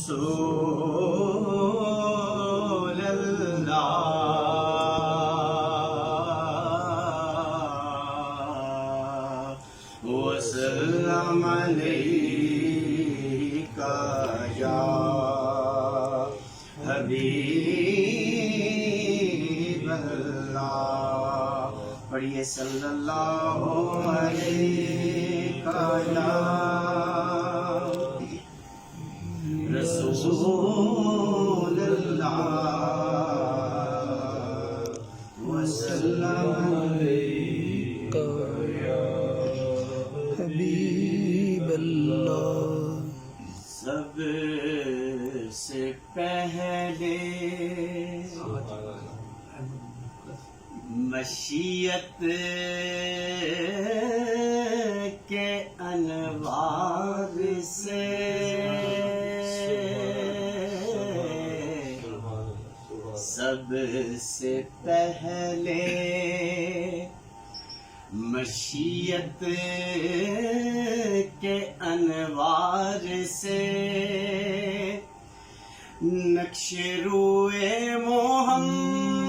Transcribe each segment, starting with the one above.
رسول اللہ وسلم علیک یا حبیب اللہ. پڑھیے صلی اللہ علیہ رسول اللہ وسلم علیک یا حبیب اللہ. سب سے پہلے مشیت کے انوار سے سب سے پہلے مشیت کے انوار سے نقش روئے محمد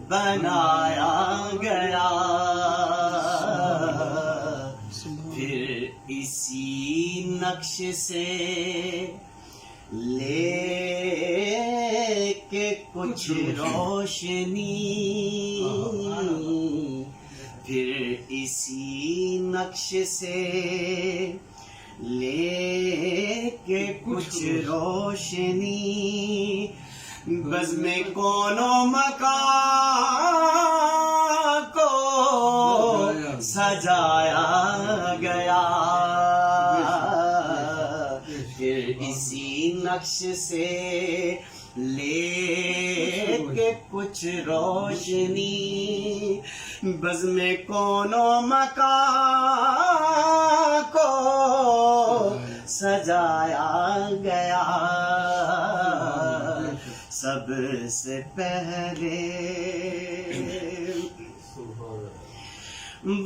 بنایا گیا. پھر اسی نقش سے لے کے کچھ روشنی پھر اسی نقش سے لے کے کچھ روشنی بزم کون و مکان کو سجایا گیا. پھر اسی نقش سے لے کے کچھ روشنی بزم کون و مکان کو سجایا گیا. سب سے پہلے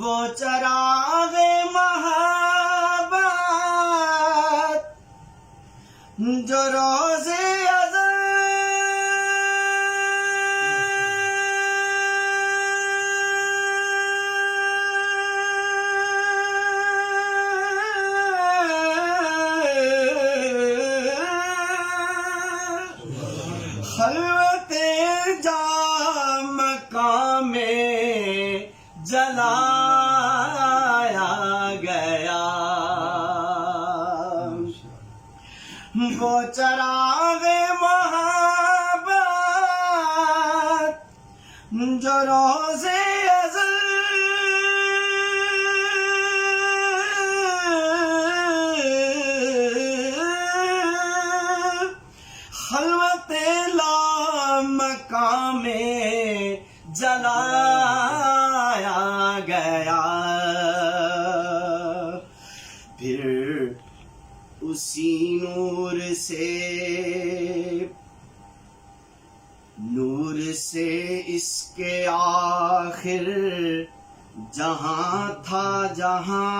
وہ چراغ محبت جو روز ازل خلوت جام مقام جلایا گیا. وہ چراغ محبت جو روز ازل خلوت مقام جلایا گیا. پھر اسی نور سے اس کے آخر جہاں تھا جہاں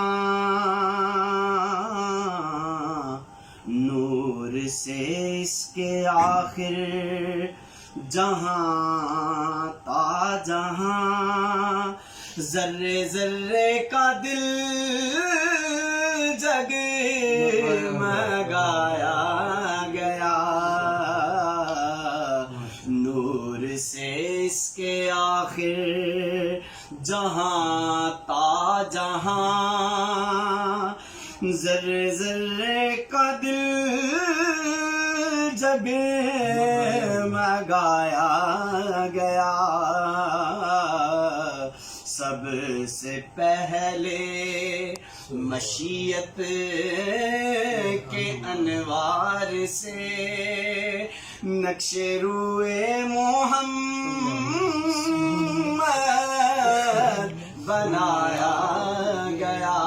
نور سے اس کے آخر جہاں تا جہاں ذرے ذرے کا دل جگمگایا گیا. نور سے اس کے آخر جہاں تا جہاں ذرے ذرے کا دل جگمگایا گیا. سب سے پہلے مشیت کے انوار سے نقش روئے محمد بنایا گیا.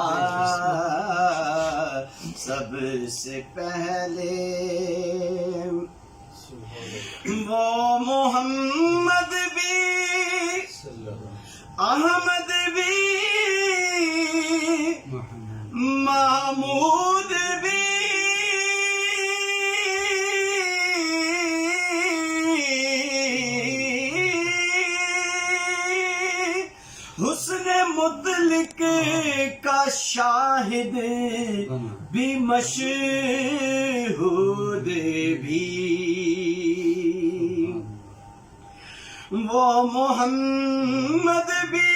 سب سے پہلے وہ محمد بھی احمد بھی محمود بھی حسن مطلق کا شاہد بھی مشہود بھی وہ محمد بھی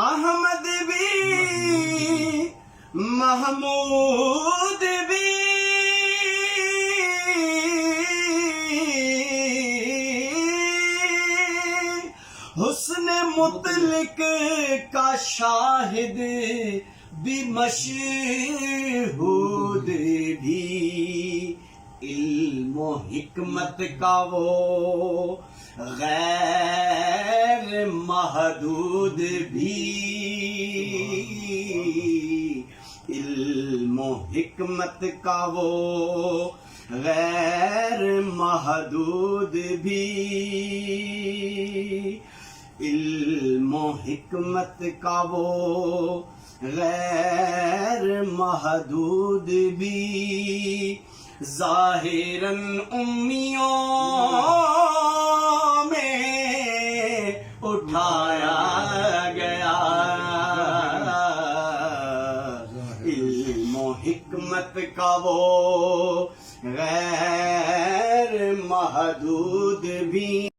احمد بھی محمود بھی حسن مطلق کا شاہد بھی مشہود بھی علم و حکمت کا وہ غیر محدود بھی علم و حکمت کا وہ غیر محدود بھی علم و حکمت کا وہ غیر محدود بھی ظاہراً امیوں میں اٹھایا گیا علم و حکمت کا وہ غیر محدود بھی